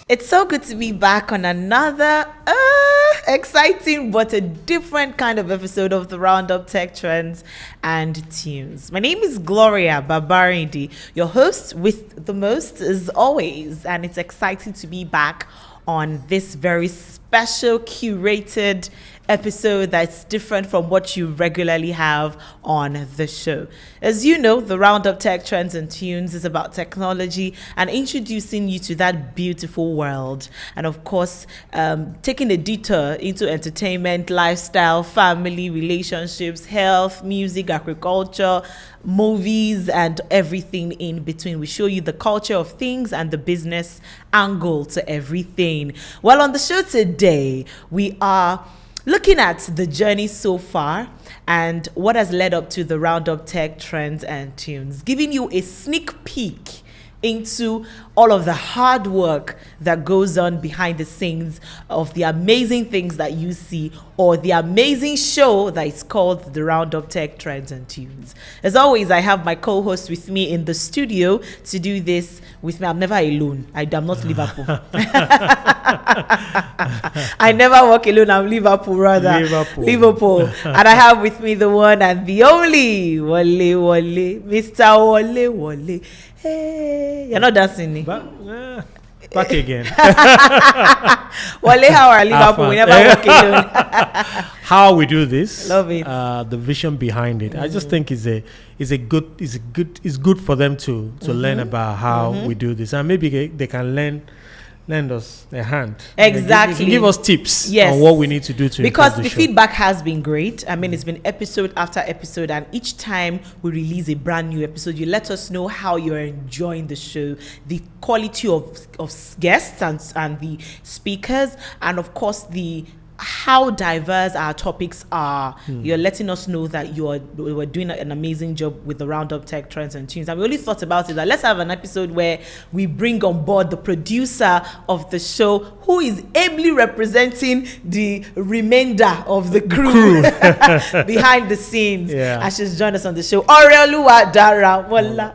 It's so good to be back on another exciting but a different kind of episode of the Roundup Tech Trends and Tunes. My name is Gloria Babarindi, your host with the most as always, and it's exciting to be back on this very special curated episode that's different from what you regularly have on the show. As you know, the Roundup Tech Trends and Tunes is about technology and introducing you to that beautiful world. And of course, taking a detour into entertainment, lifestyle, family, relationships, health, music, agriculture, movies, and everything in between. We show you the culture of things and the business angle to everything. Well, on the show today, we are looking at the journey so far and what has led up to the Roundup Tech Trends and Tunes, giving you a sneak peek into all of the hard work that goes on behind the scenes of the amazing things that you see, or the amazing show that is called the Roundup Tech Trends and Tunes. As always, I have my co-host with me in the studio to do this with me. I'm never alone. I'm not Liverpool. I never walk alone. I'm Liverpool, rather. Liverpool. And I have with me the one and the only Wale, Mr. Wale. Hey, you're not dancing. Back again. Wale, how are Liverpool? We never walk alone. How we do this? Love it. The vision behind it. I just think it's good for them to learn about how we do this, and maybe they can lend us a hand. Exactly. Give us tips on what we need to do to because the show. Feedback has been great. I mean, it's been episode after episode, and each time we release a brand new episode, you let us know how you're enjoying the show, the quality of guests and the speakers, and of course how diverse our topics are. You're letting us know that we're doing an amazing job with the Roundup Tech Trends and Tunes. And we only thought about it that let's have an episode where we bring on board the producer of the show, who is ably representing the remainder of the crew behind the scenes. And she's joined us on the show. Oreoluwa Daramola.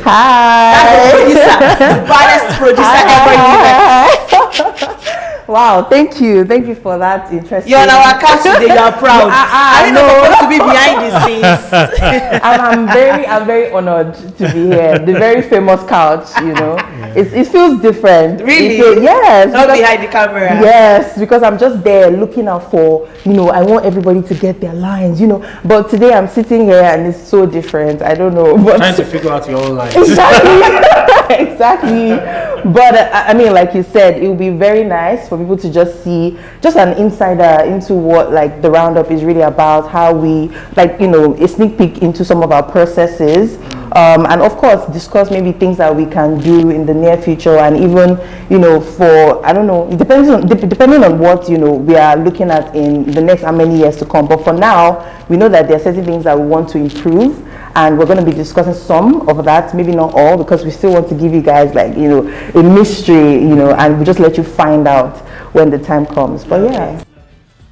Hi. The baddest producer ever. Wow, thank you for that interesting. You're on our cast today. You are proud. I know supposed to be behind the scenes. I'm very honored to be here. The very famous couch, it feels different. Really? Yes. Not behind the camera. Yes, because I'm just there looking out for, I want everybody to get their lines, But today I'm sitting here and it's so different. I don't know. But trying to figure out your own lines. Exactly. But I mean, like you said, it would be very nice for people to just see an insider into what the Roundup is really about, how we a sneak peek into some of our processes, and of course discuss maybe things that we can do in the near future, and even for I don't know, depending on what we are looking at in the next how many years to come. But for now, we know that there are certain things that we want to improve, and we're going to be discussing some of that, maybe not all, because we still want to give you guys a mystery, and we just let you find out when the time comes. But yeah.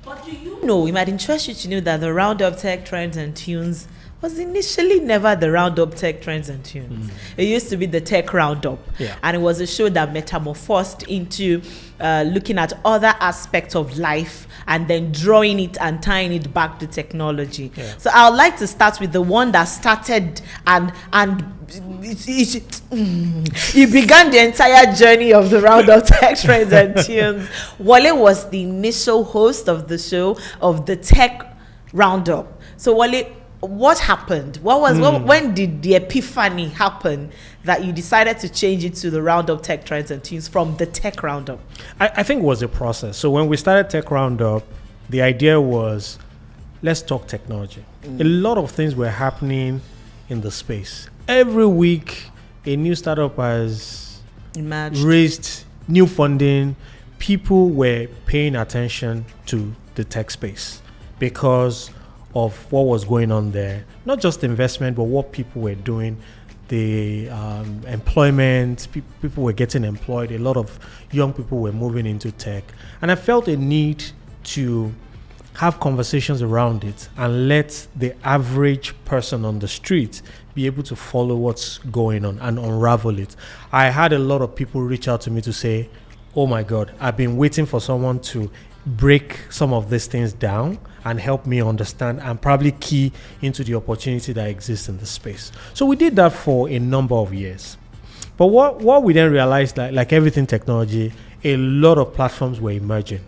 But do you know, it might interest you to know that the Roundup Tech Trends and Tunes was initially never the Roundup Tech Trends and Tunes. It used to be the Tech Roundup. And it was a show that metamorphosed into looking at other aspects of life and then drawing it and tying it back to technology. So I would like to start with the one that started and it began the entire journey of the Roundup Tech Trends and Tunes. Wale was the initial host of the show, of the Tech Roundup. So Wale, what happened? When did the epiphany happen that you decided to change it to the Roundup Tech Trends and Tunes from the Tech Roundup? I think it was a process. So when we started Tech Roundup, the idea was, let's talk technology. A lot of things were happening in the space. Every week, a new startup has raised new funding. People were paying attention to the tech space because of what was going on there. Not just investment, but what people were doing. The employment, people were getting employed. A lot of young people were moving into tech. And I felt a need to have conversations around it and let the average person on the street be able to follow what's going on and unravel it. I had a lot of people reach out to me to say, oh my God, I've been waiting for someone to break some of these things down and help me understand and probably key into the opportunity that exists in the space. So we did that for a number of years. But what we then realized, like everything technology, a lot of platforms were emerging,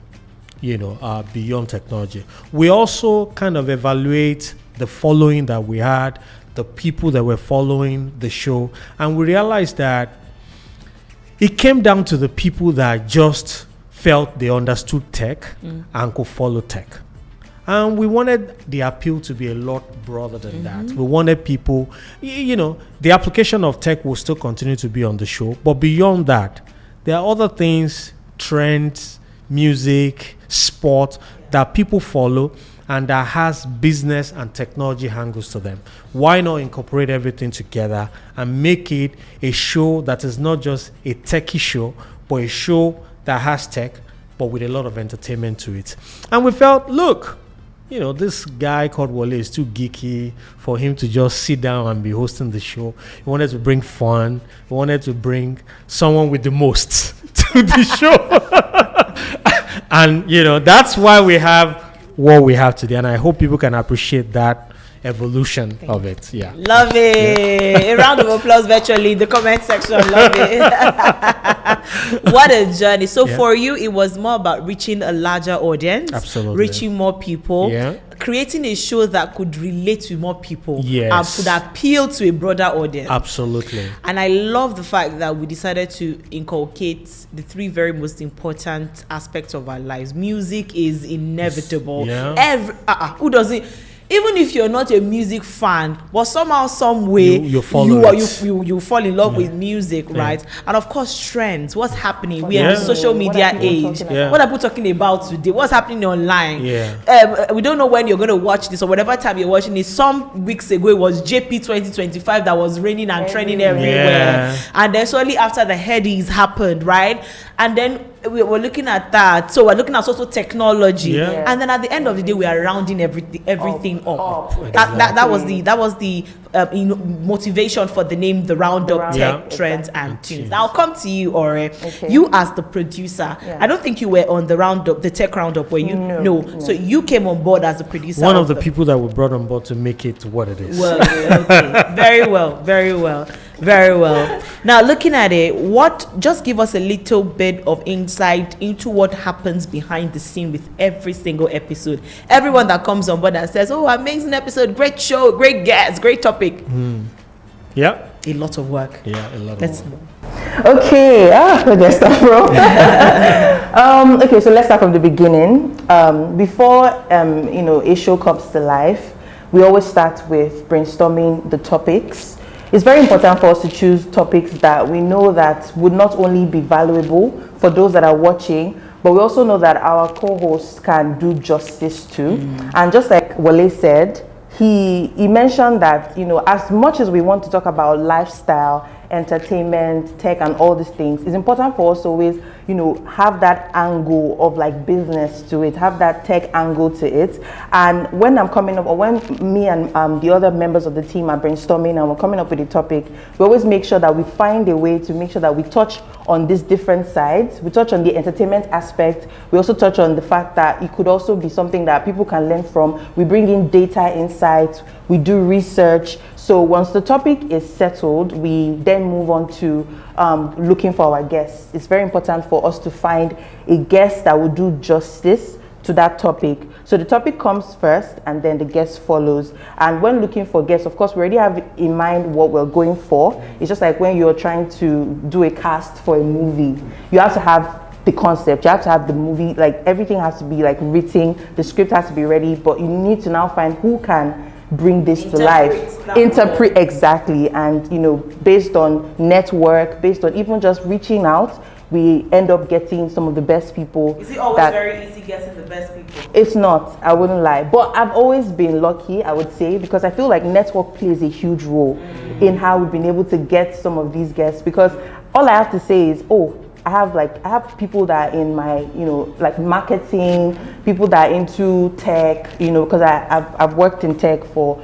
beyond technology. We also kind of evaluate the following that we had, the people that were following the show, and we realized that it came down to the people that just felt they understood tech and could follow tech. And we wanted the appeal to be a lot broader than that. We wanted people, the application of tech will still continue to be on the show, but beyond that, there are other things, trends, music, sport that people follow and that has business and technology angles to them. Why not incorporate everything together and make it a show that is not just a techie show, but a show that has tech, but with a lot of entertainment to it. And we felt, look, this guy called Wale is too geeky for him to just sit down and be hosting the show. He wanted to bring fun. He wanted to bring someone with the most to the show. And, that's why we have what we have today. And I hope people can appreciate that evolution of it. Yeah. Love it. A round of applause virtually in the comment section. Love it. What a journey. So for you, it was more about reaching a larger audience. Absolutely. Reaching more people. Yeah. Creating a show that could relate to more people. Yes. And could appeal to a broader audience. Absolutely. And I love the fact that we decided to inculcate the three very most important aspects of our lives. Music is inevitable. Yeah. Who doesn't? Even if you're not a music fan, but somehow, some way, you fall in love with music, right? And of course, trends. What's happening? We are in the social media age. What are people talking about today? What's happening online? We don't know when you're going to watch this or whatever time you're watching it. Some weeks ago, it was JP 2025 that was raining and trending everywhere. And then shortly after, the headies happened, right? And then we're looking at that. So we're looking at also technology. And then at the end of the day, we are rounding everything up. That was the motivation for the name TheRoundUp Tech Trends and Tunes. Now I'll come to you, Ore. Okay. You as the producer. I don't think you were on the RoundUp, the Tech RoundUp, were you? No. So you came on board as a producer. One of the people that we brought on board to make it what it is. Well, okay. Very well. Now looking at it, just give us a little bit of insight into what happens behind the scene with every single episode. Everyone that comes on board and says, oh, amazing episode, great show, great guests, great topic. Yeah. A lot of work. Yeah, a lot of work. Okay, let's start from. Okay, so let's start from the beginning. Before a show comes to life, we always start with brainstorming the topics. It's very important for us to choose topics that we know that would not only be valuable for those that are watching, but we also know that our co-hosts can do justice to. And just like Wale said, he mentioned that, as much as we want to talk about lifestyle, entertainment, tech, and all these things, it's important for us to always, have that angle of like business to it, have that tech angle to it. And when I'm coming up, or when me and the other members of the team are brainstorming and we're coming up with a topic, we always make sure that we find a way to make sure that we touch on these different sides. We touch on the entertainment aspect. We also touch on the fact that it could also be something that people can learn from. We bring in data insights. We do research. So once the topic is settled, we then move on to looking for our guests. It's very important for us to find a guest that will do justice to that topic. So the topic comes first and then the guest follows. And when looking for guests, of course, we already have in mind what we're going for. It's just like when you're trying to do a cast for a movie, you have to have the concept, you have to have the movie, like everything has to be like written, the script has to be ready, but you need to now find who can bring this to life, interpret exactly. And based on network, based on even just reaching out, we end up getting some of the best people. Is it always very easy getting the best people? It's not, I wouldn't lie, but I've always been lucky, I would say, because I feel like network plays a huge role in how we've been able to get some of these guests. Because all I have to say is, I have people that are in my, like marketing, people that are into tech, because I've worked in tech for,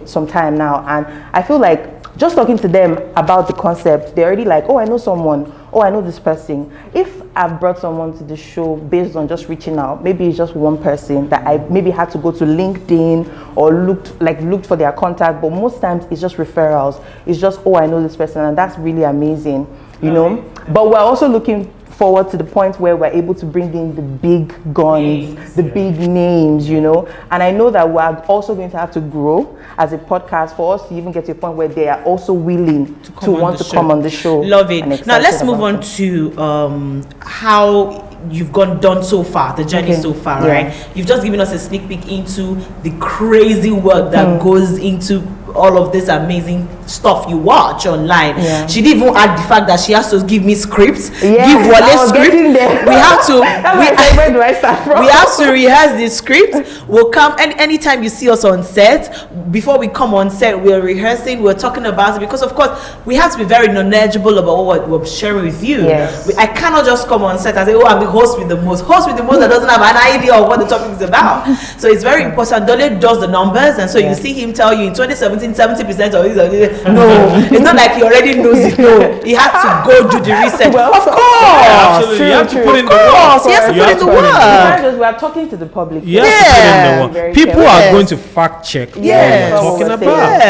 some time now, and I feel like just talking to them about the concept, they're already like, oh, I know someone, oh, I know this person. If I've brought someone to the show based on just reaching out, maybe it's just one person that I maybe had to go to LinkedIn or looked for their contact, but most times it's just referrals. It's just, oh, I know this person, and that's really amazing, you know. But we're also looking forward to the point where we're able to bring in the big guns, the big names, and I know that we're also going to have to grow as a podcast for us to even get to a point where they are also willing to come on the show. Love it. Now let's move on to how you've done so far, the journey so far, right? You've just given us a sneak peek into the crazy work that goes into all of this amazing stuff you watch online. She didn't even add the fact that she has to give me scripts, give Wale script. We have to where do I start from? We have to rehearse the script. We'll come anytime you see us on set. Before we come on set, we're rehearsing, we're talking about it, because of course we have to be very knowledgeable about what we're sharing with you. I cannot just come on set and say, oh, I'm the host with the most that doesn't have an idea of what the topic is about. So it's very important. Dole does the numbers, and so you see him tell you in 2017 70% of this. No, it's not like he already knows it. No, he had to go do the research. Well, of course, absolutely. You have to put in the work. He has to put in the work. We are talking to the public. You have to put in the work. People are going to fact check what you're talking about.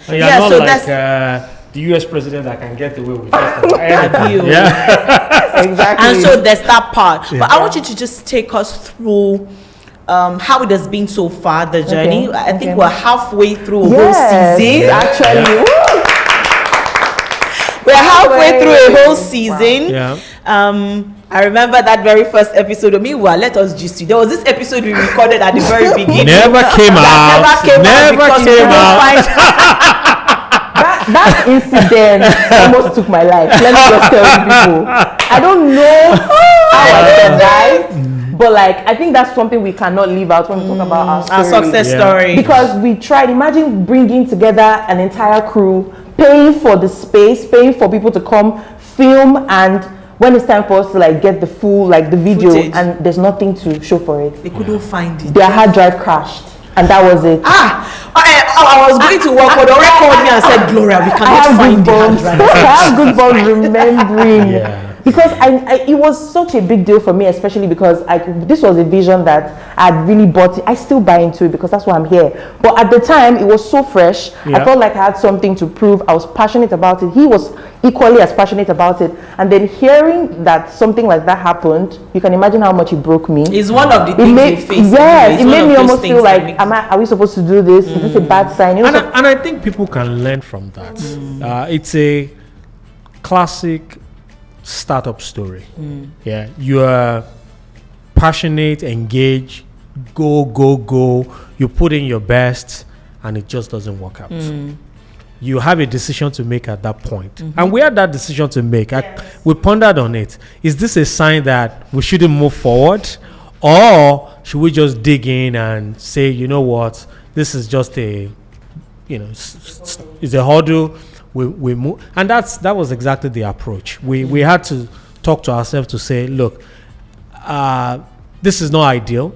And you're not so like the US president that can get away with just anything. Exactly. And so there's that part. But I want you to just take us through how it has been so far, the journey. I think we're halfway through a whole season. Actually, we're halfway through a whole season. I remember that very first episode of Meanwhile, let us gist you. There was this episode we recorded at the very beginning. Never came out. That incident almost took my life. Let me just tell you people. I don't know how I survived, but I think that's something we cannot leave out when we talk about our success story. Because we tried. Imagine bringing together an entire crew, paying for the space, paying for people to come film, and when it's time for us to get the full the video footage, and there's nothing to show for it. They couldn't find it. Their hard drive crashed, and that was it. I was going to work, but Ore called me and said, Gloria, we cannot find the hard drive. I have goosebumps remembering. Because it was such a big deal for me, especially because this was a vision that I'd really bought. I still buy into it because that's why I'm here. But at the time, it was so fresh. I felt like I had something to prove. I was passionate about it. He was equally as passionate about it. And then hearing that something like that happened, you can imagine how much it broke me. It's one of the things we face. Yes, it made me almost feel like, are we supposed to do this? Is this a bad sign? And I think people can learn from that. It's a classic startup story. You are passionate, engaged, go, you put in your best, and it just doesn't work out. You have a decision to make at that point. And we had that decision to make. We pondered on it. Is this a sign that we shouldn't move forward, or should we just dig in and say, you know what, this is just it's a hurdle. We move, and that was exactly the approach. We had to talk to ourselves to say, look, this is not ideal.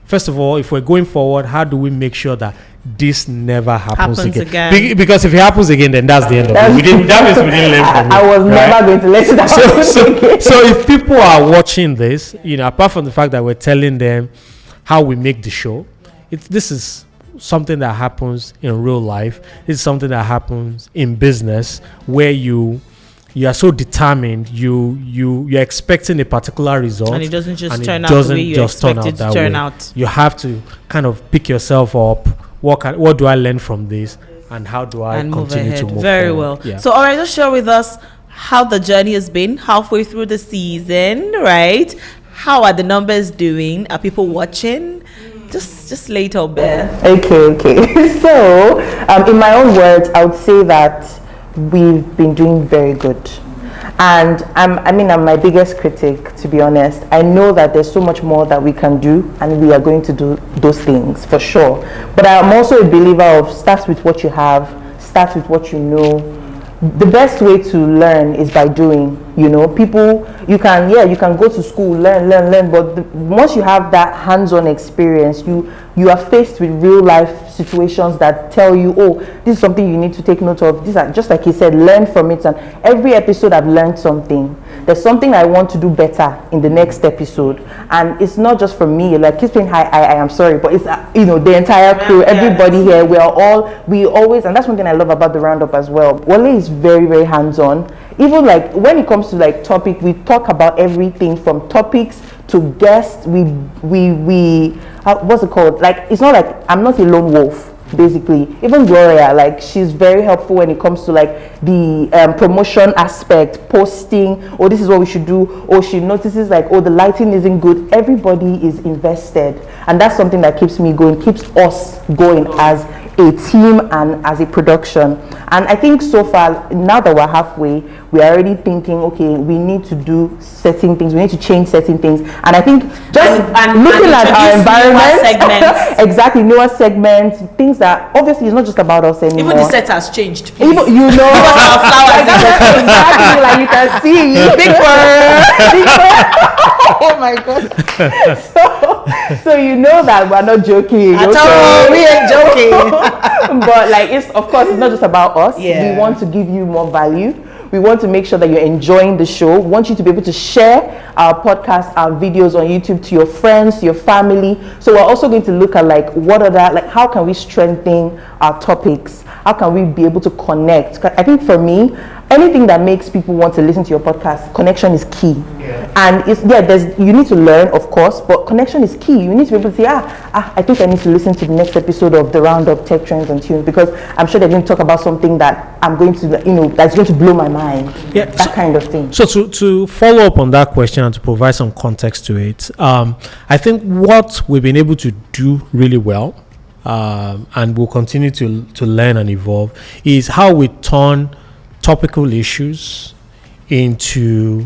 First of all, if we're going forward, how do we make sure that this never happens again? Because if it happens again, then that's the end of it. That means we didn't learn from it. I was never going to let it happen. So if people are watching this, apart from the fact that we're telling them how we make the show, this is something that happens in real life. It's something that happens in business, where you are so determined, you're expecting a particular result, and it doesn't just turn out the way you expect it to turn out. You have to kind of pick yourself up. What do I learn from this, and how do I continue to move very forward? Well. So, all right, just share with us how the journey has been halfway through the season, right? How are the numbers doing? Are people watching? Just lay it out there. Okay. So, in my own words, I would say that we've been doing very good. And I'm my biggest critic, to be honest. I know that there's so much more that we can do, and we are going to do those things for sure. But I'm also a believer of start with what you have, start with what you know, the best way to learn is by doing. People, you can go to school, learn, but once you have that hands-on experience, you are faced with real life situations that tell you, oh, this is something you need to take note of. These are, just like he said, learn from it. And every episode I've learned something. There's something I want to do better in the next episode, and it's not just for me. Like he's saying, I am sorry, but it's the entire crew, everybody here. We always, and that's one thing I love about the roundup as well. Wale is very, very hands-on. Even like when it comes to like topic, we talk about everything from topics to guests. We what's it called? Like it's not like I'm not a lone wolf. Basically, even Gloria, like she's very helpful when it comes to like the promotion aspect, posting, oh, this is what we should do, or she notices like, oh, the lighting isn't good. Everybody is invested, and that's something that keeps me going, keeps us going as a team and as a production. And I think so far, now that we're halfway, we're already thinking, okay, we need to do certain things, we need to change certain things. And I think just looking at our environment, exactly, newer segments, things that obviously it's not just about us anymore. Even the set has changed, please. Even, our flowers, exactly, like you can see, big bird. Oh my god. So you know that we're not joking. At all, we ain't joking. But like it's not just about us. Yeah. We want to give you more value. We want to make sure that you're enjoying the show. We want you to be able to share our podcast, our videos on YouTube to your friends, to your family. So we're also going to look at like how can we strengthen our topics? How can we be able to connect? I think for me, anything that makes people want to listen to your podcast, connection is key. Yeah. And you need to learn, of course, but connection is key. You need to be able to say, I think I need to listen to the next episode of the Roundup Tech Trends and Tunes, because I'm sure they're going to talk about something that I'm going to, that's going to blow my mind. Yeah, that kind of thing. So to follow up on that question and to provide some context to it, I think what we've been able to do really well, and we'll continue to learn and evolve, is how we turn topical issues into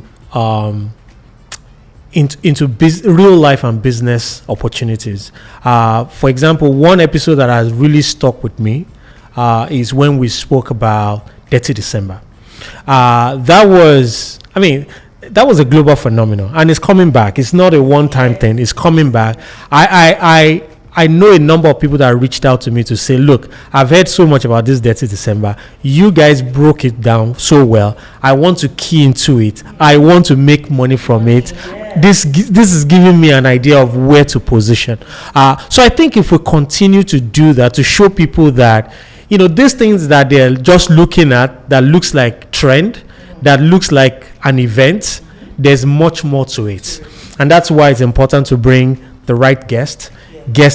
real life and business opportunities. For example, one episode that has really stuck with me is when we spoke about Dirty December. That was a global phenomenon, and it's coming back. It's not a one-time thing. It's coming back. I know a number of people that reached out to me to say, look, I've heard so much about this Dirty December. You guys broke it down so well. I want to key into it. I want to make money from it. Yeah. This is giving me an idea of where to position. So I think if we continue to do that, to show people that, these things that they're just looking at, that looks like trend, that looks like an event, there's much more to it. And that's why it's important to bring the right guests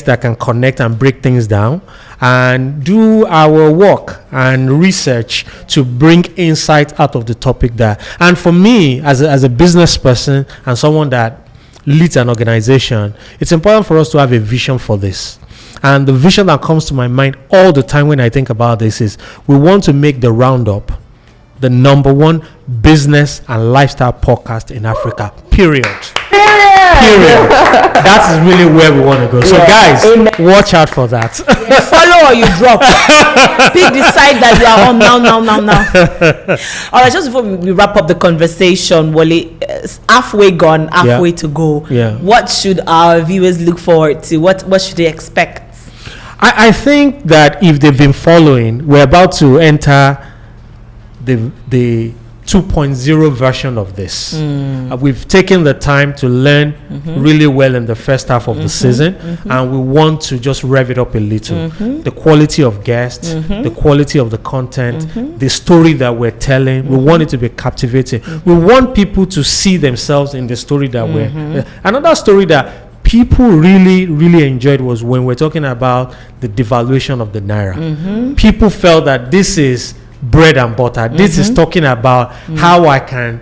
that can connect and break things down and do our work and research to bring insight out of the topic there. And for me, as a business person and someone that leads an organization, it's important for us to have a vision for this. And the vision that comes to my mind all the time when I think about this is we want to make the Roundup the number one business and lifestyle podcast in Africa, period. That is really where we want to go. So guys, watch out for that. Follow or you drop. Pick the side that you are on now. All right, just before we wrap up the conversation, Wale, halfway gone, halfway to go. Yeah. What should our viewers look forward to? What should they expect? I think that if they've been following, we're about to enter the 2.0 version of this. We've taken the time to learn really well in the first half of the season, and we want to just rev it up a little. The quality of guests, the quality of the content, the story that we're telling, we want it to be captivating. We want people to see themselves in the story that we're... Another story that people really, really enjoyed was when we're talking about the devaluation of the Naira. People felt that this is bread and butter. This is talking about how I can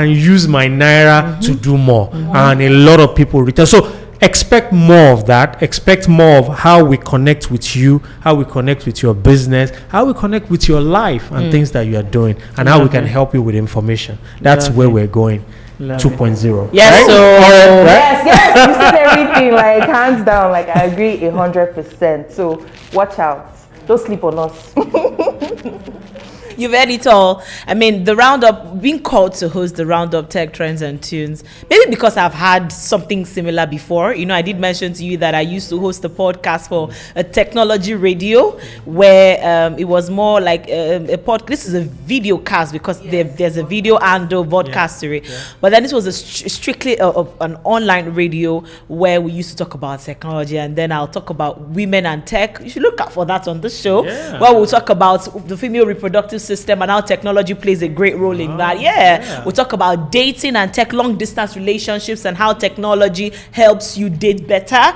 use my Naira to do more. And a lot of people return. So expect more of that. Expect more of how we connect with you, how we connect with your business, how we connect with your life and things that you are doing, and how we can help you with information. That's where we're going. 2.0. Yes, right? So yes, you said everything, like hands down. Like I agree 100%. So watch out. Don't sleep on us. You've heard it all. I mean, the Roundup, being called to host the Roundup Tech Trends and Tunes, maybe because I've had something similar before. You know, I did mention to you that I used to host a podcast for a technology radio where it was more like a podcast. This is a video cast because there's a video and a podcast to it. But then this was strictly an online radio where we used to talk about technology, and then I'll talk about women and tech. You should look out for that on the show. Where we'll talk about the female reproductive system and how technology plays a great role in that. We'll talk about dating and tech, long distance relationships, and how technology helps you date better.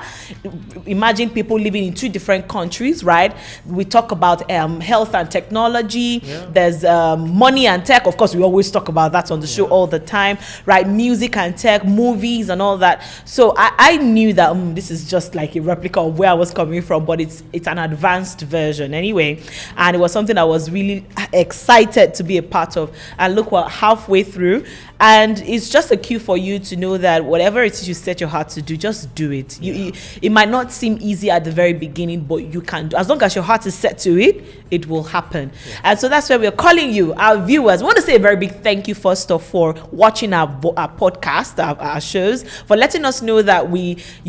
Imagine people living in 2 different countries, right? We talk about health and technology. There's money and tech. Of course, we always talk about that on the show all the time, right? Music and tech, movies and all that. So I knew that this is just like a replica of where I was coming from, but it's an advanced version anyway. And it was something I was really excited to be a part of. And look, we're halfway through. And it's just a cue for you to know that whatever it is you set your heart to do, just do it. It might not seem easy at the very beginning, but you can do. As long as your heart is set to it, it will happen. And so that's why we're calling you, our viewers. I want to say a very big thank you first off for watching our podcast, our shows, for letting us know that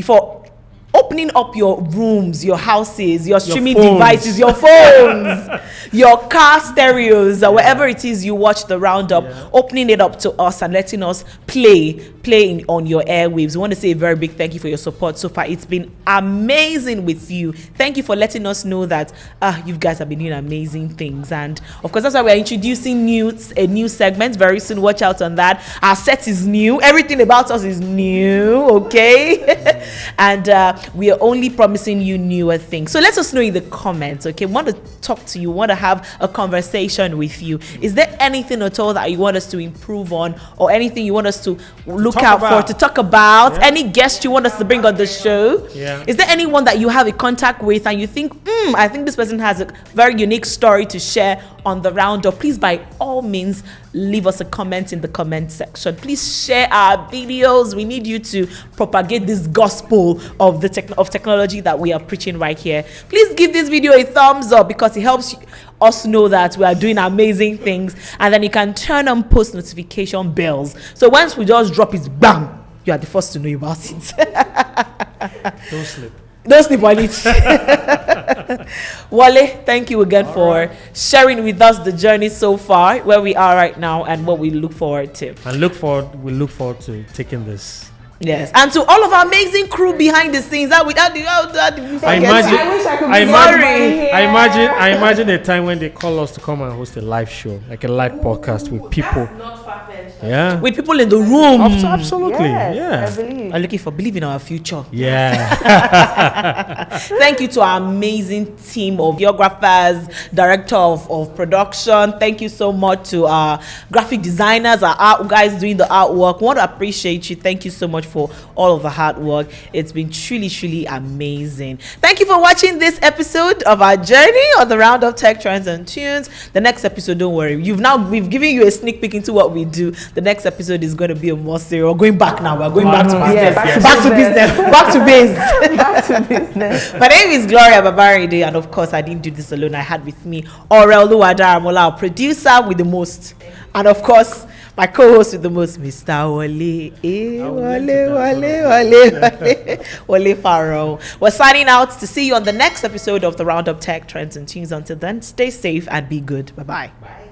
for opening up your rooms, your houses, your streaming devices, your phones, your car stereos, or wherever it is you watch the Roundup, opening it up to us and letting us play on your airwaves. We want to say a very big thank you for your support so far. It's been amazing with you. Thank you for letting us know that you guys have been doing amazing things. And of course, that's why we're introducing a new segment very soon. Watch out on that. Our set is new. Everything about us is new, okay? And we are only promising you newer things. So let us know in the comments, okay? We want to talk to you, want to have a conversation with you. Is there anything at all that you want us to improve on, or anything you want us to look out for, to talk about? Any guest you want us to bring on the show? Is there anyone that you have a contact with and you think, I think this person has a very unique story to share on the Roundup? Please, by all means, leave us a comment in the comment section. Please share our videos. We need you to propagate this gospel of of technology that we are preaching right here. Please give this video a thumbs up because it helps us know that we are doing amazing things. And then you can turn on post notification bells. So once we just drop it, bam, you are the first to know about it. Don't sleep on it. Wale, thank you again for sharing with us the journey so far, where we are right now and what we look forward to. And we look forward to taking this. Yes, and to all of our amazing crew behind the scenes. I imagine a time when they call us to come and host a live show, like a live podcast with people. That's not far-fetched. Yeah, with people in the room. Absolutely. Yes, I believe. I'm looking for believe in our future. Yeah. Thank you to our amazing team of videographers, director of production. Thank you so much to our graphic designers, our art guys doing the artwork. We want to appreciate you. Thank you so much for all of the hard work. It's been truly amazing. Thank you for watching this episode of our journey on the Roundup Tech Trends and Tunes. The next episode, don't worry, we've given you a sneak peek into what we do. The next episode is going to be a more serious. We're going back now. We're going back to business. Back to business. Back to business. My name is Gloria Babaride, and of course I didn't do this alone. I had with me Aurel Luwadaramola, our producer with the most, and of course my co-host with the most, Mr. Wale Farrow. We're signing out to see you on the next episode of the Roundup Tech Trends and Tunes. Until then, stay safe and be good. Bye-bye. Bye.